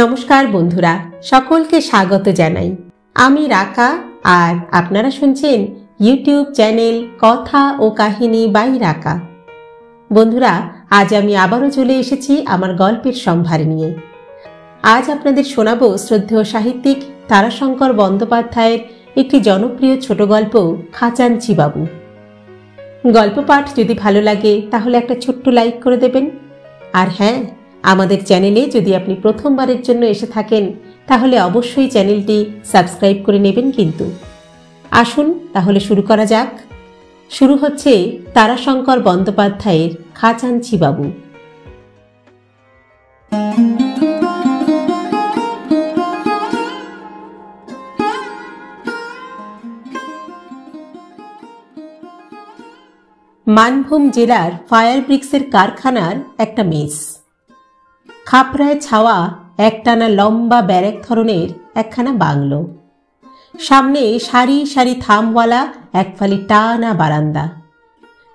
নমস্কার বন্ধুরা, সকলকে স্বাগত জানাই। আমি রাকা আর আপনারা শুনছেন ইউটিউব চ্যানেল কথা ও কাহিনী বাই রাকা। বন্ধুরা, আজ আমি আবারও চলে এসেছি আমার গল্পের সম্ভার নিয়ে। আজ আপনাদের শোনাবো শ্রদ্ধেয় সাহিত্যিক তারাশঙ্কর বন্দ্যোপাধ্যায়ের একটি জনপ্রিয় ছোট গল্প খাজাঞ্চি বাবু। গল্প পাঠ যদি ভালো লাগে তাহলে একটা ছোট্ট লাইক করে দেবেন। আর হ্যাঁ, আমাদের চ্যানেলে যদি আপনি প্রথমবারের জন্য এসে থাকেন তাহলে অবশ্যই চ্যানেলটি সাবস্ক্রাইব করে নেবেন কিন্তু। আসুন তাহলে শুরু করা যাক। শুরু হচ্ছে তারাশঙ্কর বন্দ্যোপাধ্যায়ের খাজাঞ্চি বাবু। মানভূম জেলার ফায়ার ব্রিক্সের কারখানার একটা মেস। খাপড়ায় ছাওয়া একটানা লম্বা ব্যারেক ধরনের একখানা বাংলো। সামনে সারি সারি থামওয়ালা একফালি টানা বারান্দা।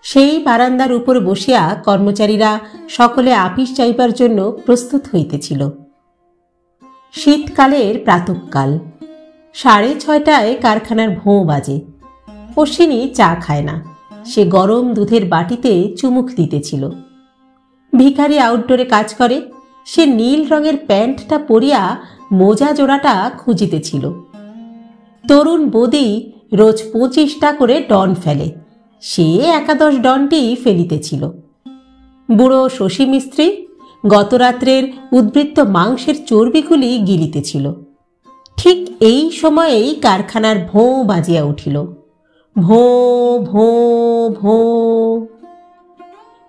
সেই বারান্দার উপর বসিয়া কর্মচারীরা সকলে আপিস যাইবার জন্য প্রস্তুত হইতেছিল। শীতকালের প্রাতঃকাল 6:30টায় কারখানার ভোঁ বাজে। অশ্বিনী চা খায় না, সে গরম দুধের বাটিতে চুমুক দিতেছিল। ভিখারি আউটডোরে কাজ করে, সে নীল রঙের প্যান্টটা পরিয়া মোজা জোড়াটা খুঁজিতেছিল। তরুণ বৌদি রোজ 25টা করে ডন ফেলে, সে একাদশ ডনটি ফেলিতেছিল। বুড়ো শশী মিস্ত্রি গতরাত্রের উদ্বৃত্ত মাংসের চর্বিগুলি গিলিতেছিল। ঠিক এই সময়েই কারখানার ভোঁ বাজিয়া উঠিল। ভোঁ ভোঁ ভোঁ।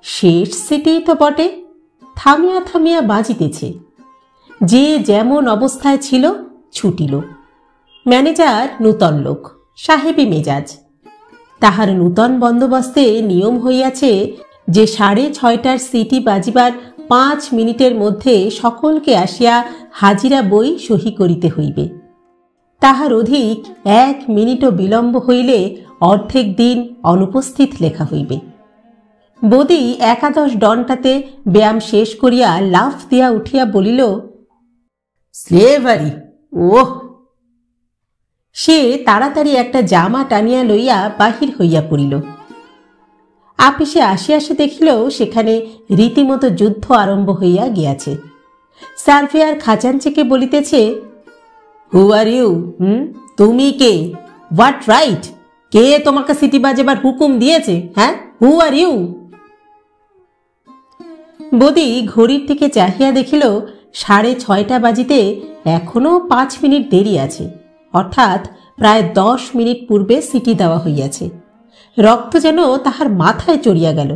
শেষ সিটি তো বটে, থামিয়া থামিয়া বাজিতেছে। যে যেমন অবস্থায় ছিল ছুটিল। ম্যানেজার নূতন লোক, সাহেবী মেজাজ। তাহার নূতন বন্দোবস্তে নিয়ম হইয়াছে যে 6:30টার সিটি বাজিবার 5 মিনিটের মধ্যে সকলকে আসিয়া হাজিরা বই সহি করিতে হইবে। তাহার অধিক 1 মিনিটও বিলম্ব হইলে অর্ধেক দিন অনুপস্থিত লেখা হইবে। বৌদি একাদশ ডনটাতে ব্যায়াম শেষ করিয়া লাফ দিয়া উঠিয়া বলিল, স্লেভারি! ওহ! সে তাড়াতাড়ি একটা জামা টানিয়া লইয়া বাহির হইয়া পড়িল। আপিসে আসিয়া দেখিল সেখানে রীতিমতো যুদ্ধ আরম্ভ হইয়া গিয়াছে। সার্ভেয়ার খাজাঞ্চিকে বলিতেছে, হু আর ইউ? তুমি কে? What right? কে তোমাকে সিটি বাজেবার হুকুম দিয়েছে? হ্যাঁ, হু আর ইউ? বৌদি ঘড়ির দিকে চাহিয়া দেখিল 6:30 বাজিতে এখনো 5 মিনিট দেরি আছে, অর্থাৎ প্রায় 10 মিনিট পূর্বে সিটি দেওয়া হইয়াছে। রক্ত যেন তাহার মাথায় চড়িয়া গেল।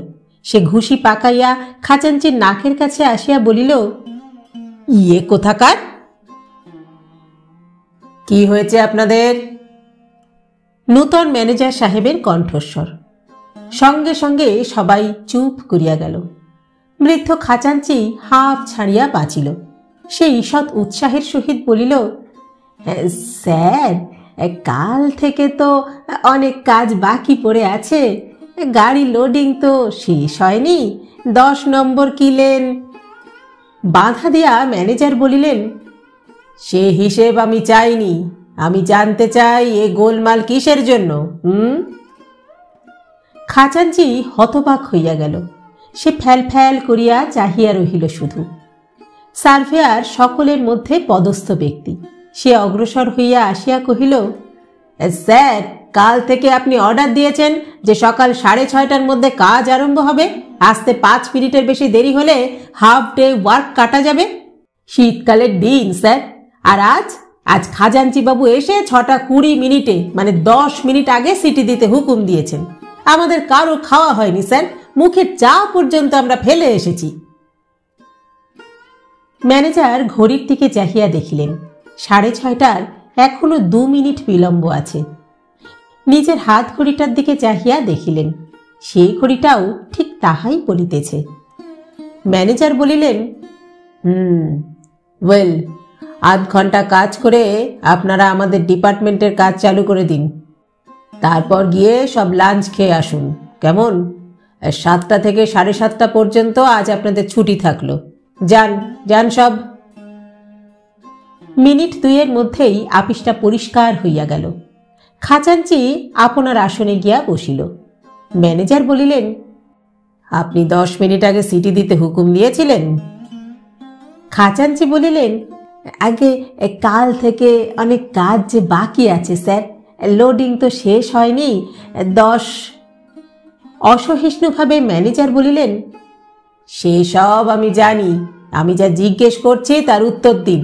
সে ঘুষি পাকাইয়া খাজাঞ্চির নাকের কাছে আসিয়া বলিল, ইয়ে কোথাকার! কি হয়েছে আপনাদের? নূতন ম্যানেজার সাহেবের কণ্ঠস্বর। সঙ্গে সঙ্গে সবাই চুপ করিয়া গেল। বৃদ্ধ খাজাঞ্চি হাঁপ ছাড়িয়া বাঁচিল। সে ঈষৎ উৎসাহের সহিত বলিল, স্যার, কাল থেকে তো অনেক কাজ বাকি পড়ে আছে। গাড়ি লোডিং তো শেষ হয়নি। 10 নম্বর কি লেন? বাধা দিয়া ম্যানেজার বলিলেন, সে হিসেব আমি চাইনি। আমি জানতে চাই এ গোলমাল কিসের জন্য? খাজাঞ্চি হতবাক হইয়া গেল। সে ফ্যাল ফ্যাল করিয়া চাহিয়া রহিল শুধু। সার্ভেয়ার সকলের মধ্যে পদস্থ ব্যক্তি। সে অগ্রসর হইয়া আসিয়া কহিল, স্যার, কাল থেকে আপনি অর্ডার দিয়েছেন যে সকাল 6:30টার মধ্যে কাজ আরম্ভ হবে। আসতে 5 মিনিটের বেশি দেরি হলে হাফ ডে ওয়ার্ক কাটা যাবে। শীতকালের দিন স্যার। আর আজ খাজাঞ্চি বাবু এসে 6:20 মানে 10 মিনিট আগে সিটি দিতে হুকুম দিয়েছেন। আমাদের কারো খাওয়া হয়নি স্যার, মুখের চা পর্যন্ত আমরা ফেলে এসেছি। ম্যানেজার ঘড়ির দিকে চাহিয়া দেখিলেন 6:30টার এখনো 2 মিনিট বিলম্ব আছে। নিজের হাত ঘড়িটার দিকে চাহিয়া দেখিলেন সেই ঘড়িটাও ঠিক তাহাই বলিতেছে। ম্যানেজার বলিলেন, ওয়েল, আধ ঘন্টা কাজ করে আপনারা আমাদের ডিপার্টমেন্টের কাজ চালু করে দিন। তারপর গিয়ে সব লাঞ্চ খেয়ে আসুন, কেমন? 7টা থেকে 7:30 পর্যন্ত আজ আপনাদের ছুটি থাকলো। যান যান সব। মিনিট দুইয়ের মধ্যেই আপিসটা পরিষ্কার হইয়া গেল। খাজাঞ্চি আপনার আসনে গিয়া বসিল। ম্যানেজার বলিলেন, আপনি 10 মিনিট আগে সিটি দিতে হুকুম দিয়েছিলেন? খাজাঞ্চি বলিলেন, আগে কাল থেকে অনেক কাজ যে বাকি আছে স্যার, লোডিং তো শেষ হয়নি। 10। অসহিষ্ণুভাবে ম্যানেজার বলিলেন, সেসব আমি জানি, আমি যা জিজ্ঞেস করছি তার উত্তর দিন।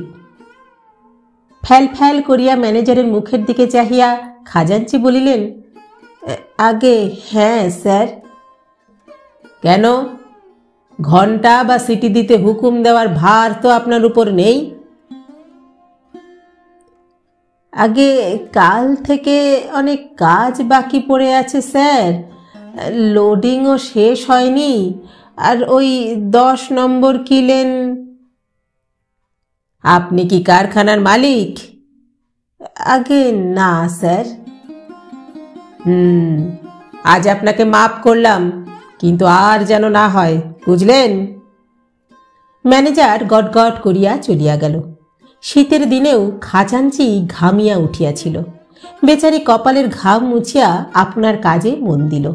ফ্যাল ফ্যাল করিয়া ম্যানেজারের মুখের দিকে চাহিয়া খাজাঞ্চি বলিলেন, আগে হ্যাঁ স্যার। কেন? ঘন্টা বা সিটি দিতে হুকুম দেওয়ার ভার তো আপনার উপর নেই? আগে কাল থেকে অনেক কাজ বাকি পড়ে আছে স্যার, লোডিংও শেষ হয়নি, আর ওই 10 নম্বর কিলেন। আপনি কি কারখানার মালিক? আগে না স্যার। আজ আপনাকে মাফ করলাম, কিন্তু আর যেন না হয়, বুঝলেন? ম্যানেজার গটগট করিয়া চলিয়া গেল। শীতের দিনেও খাজাঞ্চি ঘামিয়া উঠিয়াছিল। বেচারি কপালের ঘাম মুছিয়া আপনার কাজে মন দিল।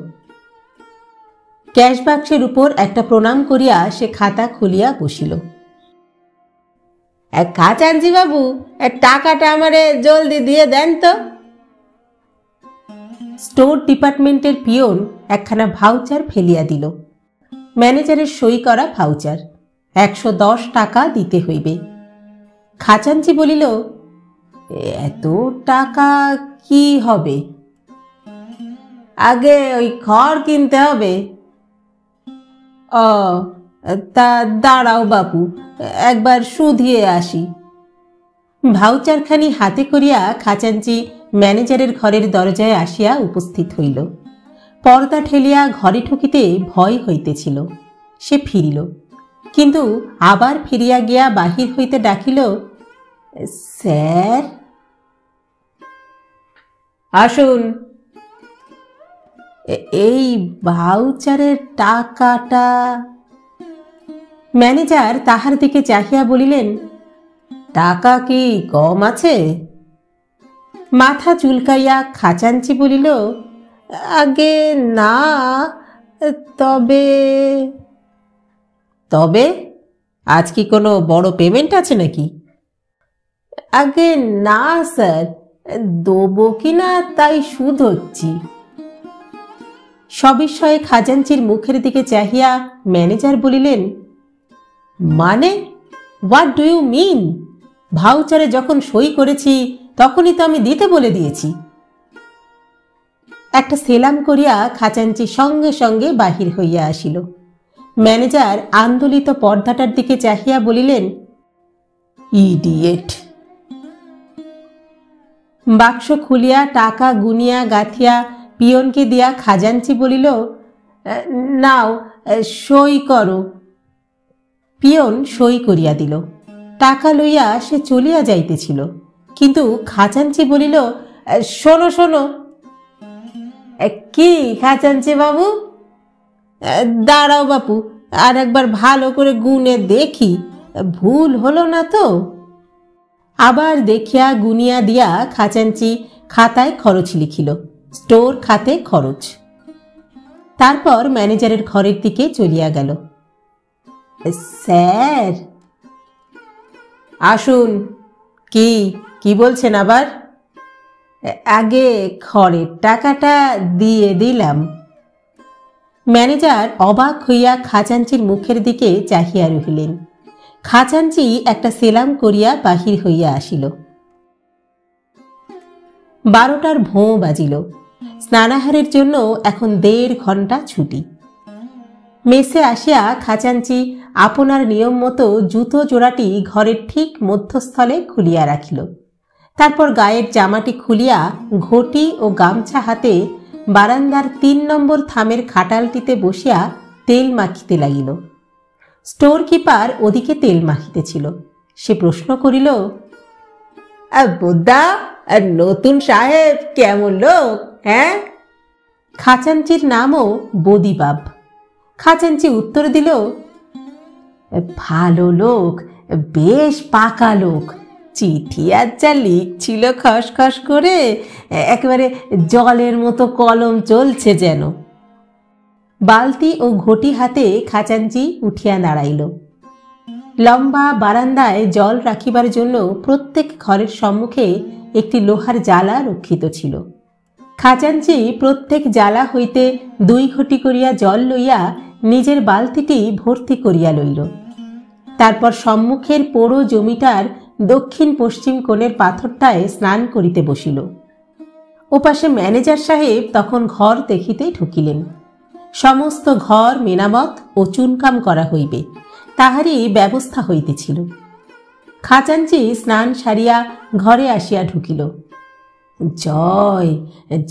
ক্যাশ বাক্সের উপর একটা প্রণাম করিয়া সে খাতা খুলিয়া বসিল। খাজাঞ্চি বাবু, টাকাটা আমারে জলদি দিয়ে দেন তো। স্টোর ডিপার্টমেন্টের পিয়ন একখানা ভাউচার ফেলিয়া দিল। ম্যানেজারের সই করা ভাউচার, 110 টাকা দিতে হইবে। খাজাঞ্চি বলিল, এত টাকা কি হবে? আগে ওই খড় কিনতে হবে। ও, তা দাঁড়াও বাপু, একবার শুধিয়ে আসি। ভাউচারখানি হাতে করিয়া খাজাঞ্চি ম্যানেজারের ঘরের দরজায় আসিয়া উপস্থিত হইল। পর্দা ঠেলিয়া ঘরে ঢুকিতে ভয় হইতেছিল। সে ফিরিল, কিন্তু আবার ফিরিয়া গিয়া বাহির হইতে ডাকিল, স্যার। আসুন। এই ভাউচারের টাকাটা। ম্যানেজার তাহার দিকে চাহিয়া বলিলেন, টাকা কি কম আছে? মাথা চুলকাইয়া খাজাঞ্চি বলিল, আগে না, তবে। তবে আজ কি কোনো বড় পেমেন্ট আছে নাকি? আগে না স্যার, দেবো কিনা তাই শুধোচ্ছি। সবিস্ময়ে খাজাঞ্চির মুখের দিকে চাহিয়া ম্যানেজার বলিলেন, মানে হোয়াট ডু ইউ মিন? ভাউচারে যখন সই করেছি তখনই তো আমি দিতে বলে দিয়েছি। একটা সেলাম করিয়া খাজাঞ্চি সঙ্গে সঙ্গে বাহির হইয়া আসিল। ম্যানেজার আন্দোলিত পর্দাটার দিকে চাহিয়া বলিলেন, ইডিয়েট। বাক্স খুলিয়া টাকা গুনিয়া গাথিয়া পিয়নকে দিয়া খাজাঞ্চি বলিল, নাও সই করো। পিয়ন সই করিয়া দিল। টাকা লইয়া সে চলিয়া যাইতেছিল, কিন্তু খাজাঞ্চি বলিল, শোনো শোনো। কি খাজাঞ্চি বাবু? দাঁড়াও বাপু, আর একবার ভালো করে গুনে দেখি, ভুল হলো না তো। আবার দেখিয়া গুনিয়া দিয়া খাজাঞ্চি খাতায় খরচ লিখিল, স্টোর খাতে খরচ। তারপর ম্যানেজারের ঘরের দিকে চলিয়া গেল। স্যার। আসুন। কি কি বলছেন আবার? আগে খড়ের টাকাটা দিয়ে দিলাম। ম্যানেজার অবাক হইয়া খাজাঞ্চির মুখের দিকে চাহিয়া রহিলেন। খাজাঞ্চি একটা সেলাম করিয়া বাহির হইয়া আসিল। 12টার ভোঁ বাজিল। স্নানাহারের জন্য এখন 1.5 ঘন্টা ছুটি। মেসে আসিয়া খাজাঞ্চি আপনার নিয়ম মতো জুতো জোড়াটি ঘরের ঠিক মধ্যস্থলে খুলিয়া রাখিল। তারপর গায়ের জামাটি খুলিয়া ঘটি ও গামছা হাতে বারান্দার 3 নম্বর থামের খাটালটিতে বসিয়া তেল মাখিতে লাগিল। স্টোর কিপার ওদিকে তেল মাখিতেছিল। সে প্রশ্ন করিল, বোদ্দা, নতুন সাহেব কেমন লোক? হ্যাঁ? খাজাঞ্চির নামও বদিবাব। খাজাঞ্চি উত্তর দিল, ভালো লোক, বেশ পাকা লোক, চিঠি আর যা লিখছিল খসখস করে, একেবারে জলের মতো কলম চলছে যেন। বালতি ও ঘটি হাতে খাজাঞ্চি উঠিয়া দাঁড়াইল। লম্বা বারান্দায় জল রাখিবার জন্য প্রত্যেক ঘরের সম্মুখে একটি লোহার জালা রক্ষিত ছিল। খাজাঞ্চি প্রত্যেক জালা হইতে 2 ঘটি করিয়া জল লইয়া নিজের বালতিটি ভর্তি করিয়া লইল। তারপর সম্মুখের পোড়ো জমিটার দক্ষিণ পশ্চিম কোণের পাথরটায় স্নান করিতে বসিল। ওপাশে ম্যানেজার সাহেব তখন ঘর দেখিতে ঢুকিলেন। সমস্ত ঘর মেরামত ও চুনকাম করা হইবে, তাহারই ব্যবস্থা হইতেছিল। খাজাঞ্চি স্নান সারিয়া ঘরে আসিয়া ঢুকিল। জয়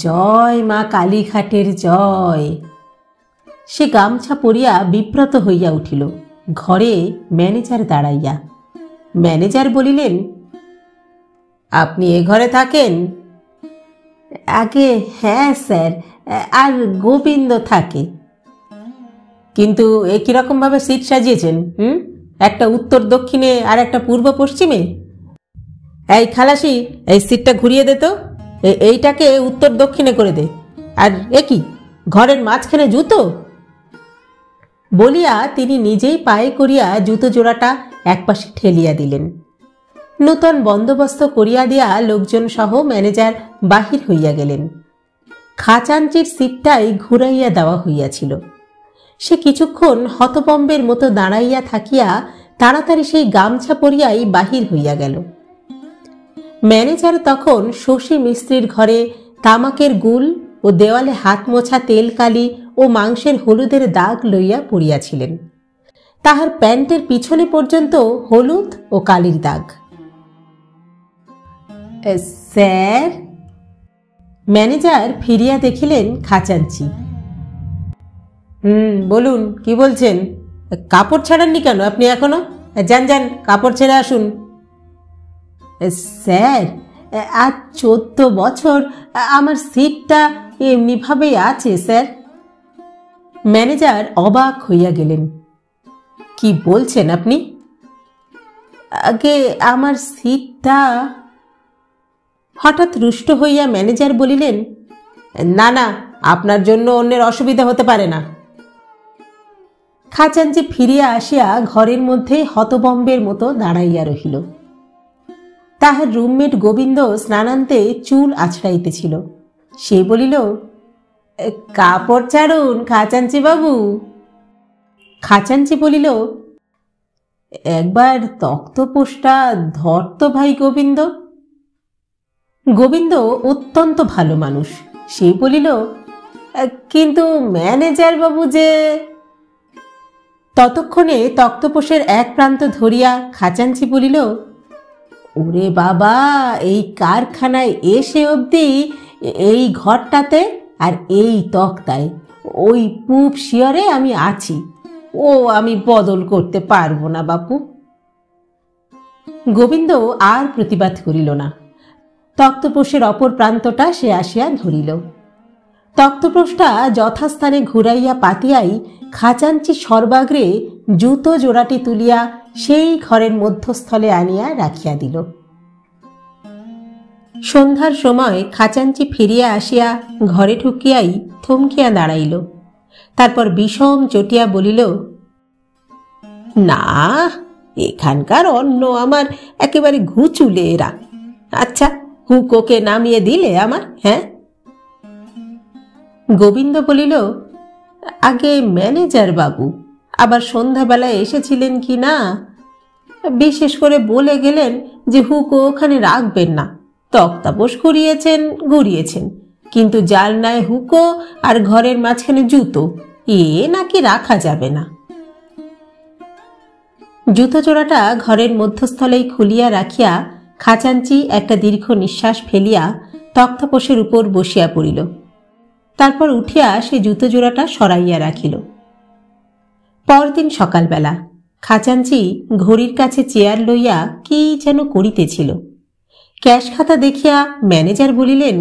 জয় মা কালীঘাটের জয়। সে গামছা পরিয়া বিব্রত হইয়া উঠিল। ঘরে ম্যানেজার দাঁড়াইয়া। ম্যানেজার বলিলেন, আপনি এ ঘরে থাকেন? আগে হ্যাঁ স্যার, আর গোবিন্দ থাকে। কিন্তু এ কিরকম ভাবে সিট সাজিয়েছেন? একটা উত্তর দক্ষিণে আর একটা পূর্ব পশ্চিমে। এই খালাসি, এই সিটটা ঘুরিয়ে দে তো, এইটাকে উত্তর দক্ষিণে করে দে। আর এ কি, ঘরের মাঝখানে জুতো? বলিয়া তিনি নিজেই পায়ে করিয়া জুতো জোড়াটা একপাশে ঠেলিয়া দিলেন। নূতন বন্দোবস্ত করিয়া দিয়া লোকজন সহ ম্যানেজার বাহির হইয়া গেলেন। খাজাঞ্চির সিটটাই ঘুরাইয়া দেওয়া হইয়াছিল। সে কিছুক্ষণ হতবম্বের মতো দাঁড়াইয়া থাকিয়া তাড়াতাড়ি সেই গামছা পরিয়াই বাহির হইয়া গেল। ম্যানেজার তখন শশী মিস্ত্রির ঘরে তামাকের গুল ও দেওয়ালে হাত মোছা তেল কালি ও মাংসের হলুদের দাগ লইয়া পড়িয়াছিলেন। তাহার প্যান্টের পিছনে পর্যন্ত হলুদ ও কালির দাগ। স্যার? ম্যানেজার ফিরিয়া দেখিলেন খাজাঞ্চি। বলুন, কি বলছেন? কাপড় ছাড়াননি কেন আপনি এখনো? যান যান, কাপড় ছেড়ে আসুন। স্যার, আজ 14 বছর আমার সিটটা এমনিভাবেই আছে স্যার। ম্যানেজার অবাক হইয়া গেলেন। কি বলছেন আপনি? আগে আমার সিটটা। হঠাৎ রুষ্ট হইয়া ম্যানেজার বলিলেন, না না, আপনার জন্য অন্যের অসুবিধা হতে পারে না। খাজাঞ্চি ফিরিয়া আসিয়া ঘরের মধ্যে হতবম্বের মতো দাঁড়াইয়া রহিল। তাহার রুমমেট গোবিন্দ স্নানান্তে চুল আছড়াইতেছিল। সে বলিল, কাপড় ছাড়ুন খাজাঞ্চি বাবু। খাজাঞ্চি বলিল, একবার তক্তপোষটা ধরত ভাই গোবিন্দ। গোবিন্দ অত্যন্ত ভালো মানুষ। সে বলিল, কিন্তু ম্যানেজার বাবু যে। ততক্ষণে তক্তপোষের এক প্রান্ত ধরিয়া খাজাঞ্চি বলিল, ওরে বাবা, এই কারখানায় এসে অবধি এই ঘরটাতে আর এই তক্তায় ওই পূব শিয়রে আমি আছি, ও আমি বদল করতে পারবো না বাপু। গোবিন্দ আর প্রতিবাদ করিল না। তক্তপোষের অপর প্রান্তটা সে আসিয়া ধরিল। তক্তপোষটা যথাস্থানে ঘুরাইয়া পাতিয়াই খাজাঞ্চি সর্বাগ্রে জুতো জোড়াটি তুলিয়া সেই ঘরের মধ্যস্থলে আনিয়া রাখিয়া দিল। সন্ধ্যার সময় খাজাঞ্চি ফিরিয়া আসিয়া ঘরে ঢুকিয়াই থমকিয়া দাঁড়াইল। তারপর বিষম চটিয়া বলিল, না, এখানকার অন্ন আমার একেবারে ঘুচুলে এরা। আচ্ছা, হুকোকে নামিয়ে দিলে আমার? হ্যাঁ। গোবিন্দ বলিল, আগে ম্যানেজার বাবু আবার সন্ধ্যাবেলায় এসেছিলেন কি না, বিশেষ করে বলে গেলেন যে হুকো ওখানে রাখবেন না। তক্তাপোষ ঘুরিয়েছেন, কিন্তু জালনায় হুকো আর ঘরের মাঝখানে জুতো, এ নাকি রাখা যাবে না। জুতো জোড়াটা ঘরের মধ্যস্থলেই খুলিয়া রাখিয়া খাজাঞ্চি একটা দীর্ঘ নিঃশ্বাস ফেলিয়া তক্তাপোষের উপর বসিয়া পড়িল। তারপর উঠিয়া সে জুতো জোড়াটা সরাইয়া রাখিল। পরদিন সকালবেলা খাজাঞ্চি ঘড়ির কাছে চেয়ার লইয়া কি যেন করিতেছিল। ক্যাশ খাতা দেখিয়া ম্যানেজার বলিলেন,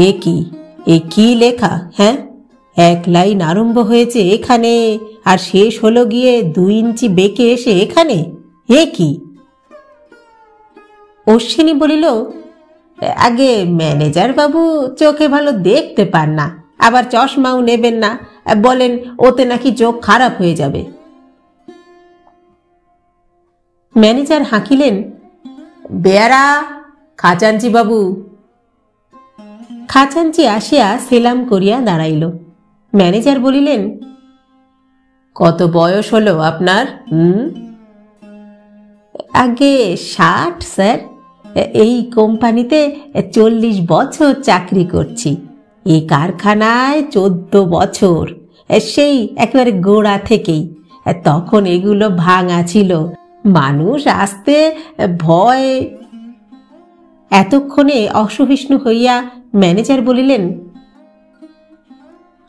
এ কি লেখা? হ্যাঁ, 1 লাইন আরম্ভ হয়েছে এখানে আর শেষ হলো গিয়ে 2 ইঞ্চি বেঁকে এসে এখানে। এ কি? অশ্বিনী বলিল, আগে ম্যানেজার বাবু চোখে ভালো দেখতে পান না, আবার চশমাও নেবেন না, বলেন ওতে নাকি চোখ খারাপ হয়ে যাবে। ম্যানেজার হাঁকিলেন, বেয়ারা, খাজাঞ্চি বাবু। খাজাঞ্চি আসিয়া সেলাম করিয়া দাঁড়াইল। ম্যানেজার বলিলেন, কত বয়স হলো আপনার? আগে 60 স্যার। এই কোম্পানিতে 40 বছর চাকরি করছি, এই কারখানায় 14 বছর, সেই একেবারে গোড়া থেকেই। তখন এগুলো ভাঙা ছিল, মানুষ আসতে ভয়। এতক্ষণে অসহিষ্ণু হইয়া ম্যানেজার বলিলেন,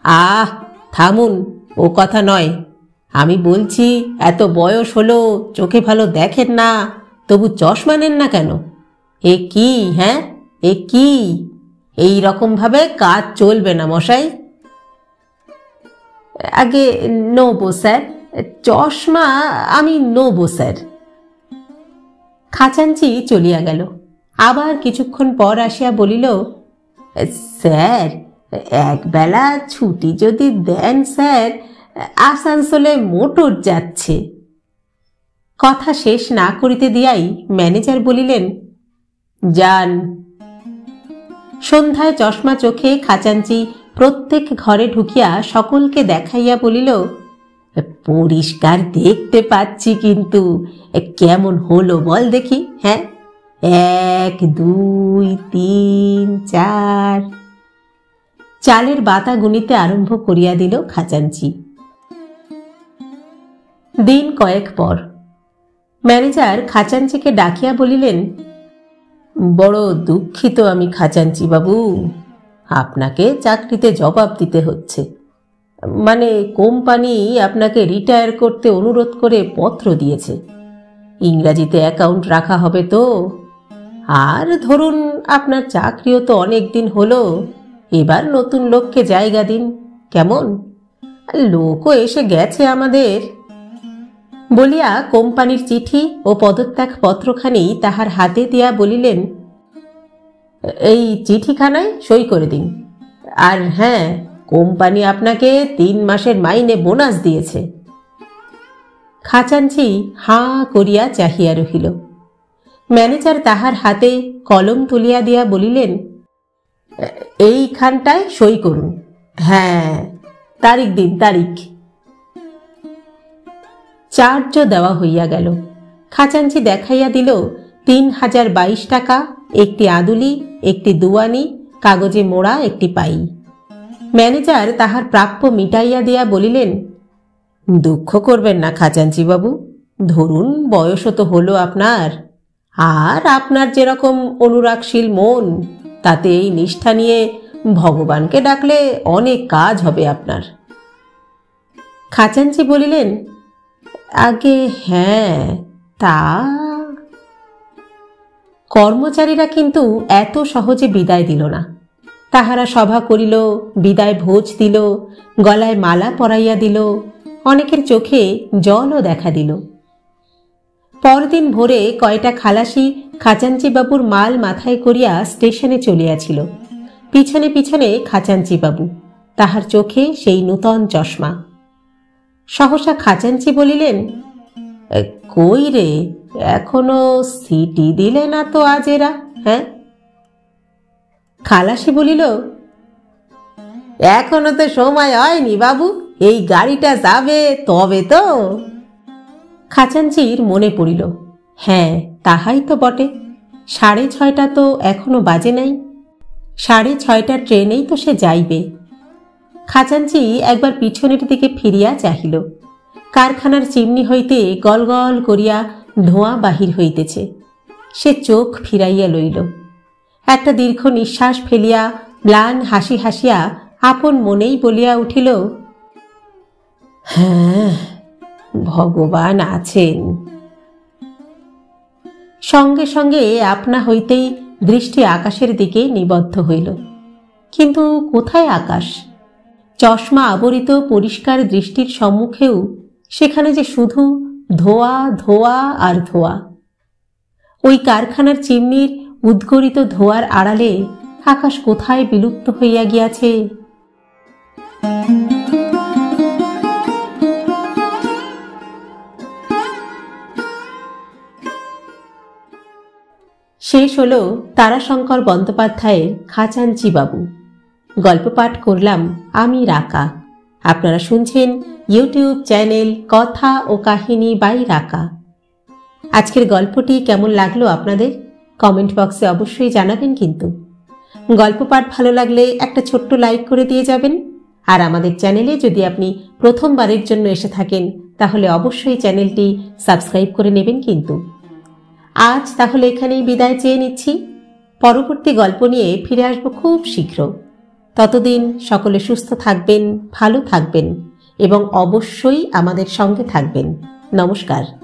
আহ থামুন, ও কথা নয়। আমি বলছি, এত বয়স হলো, চোখে ভালো দেখেন না, তবু চশমা নেন না কেন? এ কি? হ্যাঁ, এ কি? এই রকম ভাবে কাজ চলবে না মশাই। আগে নেবো স্যার, চশমা আমি নেবো স্যার। খাজাঞ্চি চলিয়া গেল। আবার কিছুক্ষণ পর আসিয়া বলিল, স্যার, একবেলা ছুটি যদি দেন স্যার, আসানসোলে মোটর যাচ্ছে। কথা শেষ না করিতে দিয়াই ম্যানেজার বলিলেন, যান। সন্ধ্যায় চশমা চোখে খাজাঞ্চি প্রত্যেক ঘরে ঢুকিয়া সকলকে দেখাইয়া বলিল, পরিষ্কার দেখতে পাচ্ছি, কিন্তু কেমন হলো বল দেখি। হ্যাঁ, 1 2 3 4। চালের বাতা গুনিতে আরম্ভ করিয়া দিল খাজাঞ্চি। দিন কয়েক পর ম্যানেজার খাজাঞ্চিকে ডাকিয়া বলিলেন, বড় দুঃখিত আমি খাজাঞ্চি বাবু, আপনাকে চাকরিতে জবাব দিতে হচ্ছে। মানে কোম্পানি আপনাকে রিটায়ার করতে অনুরোধ করে পত্র দিয়েছে। ইংরাজিতে অ্যাকাউন্ট রাখা হবে তো, আর ধরুন আপনার চাকরিও তো অনেক দিন হলো, এবার নতুন লোককে জায়গা দিন, কেমন? লোকও এসে গেছে আমাদের। বলিয়া কোম্পানির চিঠি ও পদত্যাগ পত্রখানি তাহার হাতে দিয়া বলিলেন, এই চিঠিখানায় সই করে দিন। আর হ্যাঁ, কোম্পানি আপনাকে 3 মাসের মাইনে বোনাস দিয়েছে। খাজাঞ্চি হাঁ করিয়া চাহিয়া রহিল। ম্যানেজার তাহার হাতে কলম তুলিয়া দিয়া বলিলেন, এইখানটায় সই করুন। হ্যাঁ, তারিখ দিন, তারিখ। চার্জ দেওয়া হইয়া গেল। খাজাঞ্চি দেখাইয়া দিল 3022 টাকা, একটি আদুলি, একটি দুয়ানি, কাগজে মোড়া একটি পাই। ম্যানেজার তাহার প্রাপ্য মিটাইয়া দিয়া বলিলেন, দুঃখ করবেন না খাজাঞ্চি বাবু, ধরুন বয়সও তো হলো আপনার, আর আপনার যেরকম অনুরাগশীল মন, তাতে এই নিষ্ঠা নিয়ে ভগবানকে ডাকলে অনেক কাজ হবে আপনার। খাজাঞ্চি বলিলেন, আগে হ্যাঁ, তা। কর্মচারীরা কিন্তু এত সহজে বিদায় দিল না। তাহারা সভা করিল, বিদায় ভোজ দিল, গলায় মালা পরাইয়া দিল, অনেকের চোখে জলও দেখা দিল। পরদিন ভোরে কয়টা খালাসি খাজাঞ্চি বাবুর মাল মাথায় করিয়া স্টেশনে চলিয়াছিল। পিছনে পিছনে খাজাঞ্চি বাবু, তাহার চোখে সেই নূতন চশমা। সহসা খাজাঞ্চি বলিলেন, কই রে, এখনো সিটি দিলে না তো আজ এরা? হ্যাঁ। খালাসি বলিল, এখনো তো সময় হয়নি বাবু, এই গাড়িটা যাবে তবে তো। খাজাঞ্চির মনে পড়িল, হ্যাঁ তাহাই তো বটে, 6:30 তো এখনো বাজে নাই, 6:30 ট্রেনেই তো সে যাইবে। খাজাঞ্চি একবার পিছনের দিকে ফিরিয়া চাহিল। কারখানার চিমনি হইতে গল গল করিয়া ধোঁয়া বাহির হইতেছে। সে চোখ ফিরাইয়া লইল। একটা দীর্ঘ নিঃশ্বাস ফেলিয়া ম্লান হাসি হাসিয়া আপন মনেই বলিয়া উঠিল, হ্যাঁ, ভগবান আছেন। সঙ্গে সঙ্গে আপনা হইতেই দৃষ্টি আকাশের দিকে নিবদ্ধ হইল। কিন্তু কোথায় আকাশ? চশমা আবরিত পরিষ্কার দৃষ্টির সম্মুখেও সেখানে যে শুধু ধোঁয়া, ধোঁয়া আর ধোঁয়া। ওই কারখানার চিমনির উদ্গরিত ধোঁয়ার আড়ালে আকাশ কোথায় বিলুপ্ত হইয়া গিয়াছে। শেষ হল তারাশঙ্কর বন্দ্যোপাধ্যায়ের খাজাঞ্চি বাবু। গল্প পাঠ করলাম আমি রাকা। আপনারা শুনছেন ইউটিউব চ্যানেল কথা ও কাহিনী বাই রাকা। আজকের গল্পটি কেমন লাগলো আপনাদের কমেন্ট বক্সে অবশ্যই জানাবেন। কিন্তু গল্প পাঠ ভালো লাগলে একটা ছোট্ট লাইক করে দিয়ে যাবেন। আর আমাদের চ্যানেলে যদি আপনি প্রথমবারের জন্য এসে থাকেন তাহলে অবশ্যই চ্যানেলটি সাবস্ক্রাইব করে নেবেন। কিন্তু আজ তাহলে এখানেই বিদায় চেয়ে নিচ্ছি। পরবর্তী গল্প নিয়ে ফিরে আসবো খুব শীঘ্র। ততদিন সকলে সুস্থ থাকবেন, ভালো থাকবেন এবং অবশ্যই আমাদের সঙ্গে থাকবেন। নমস্কার।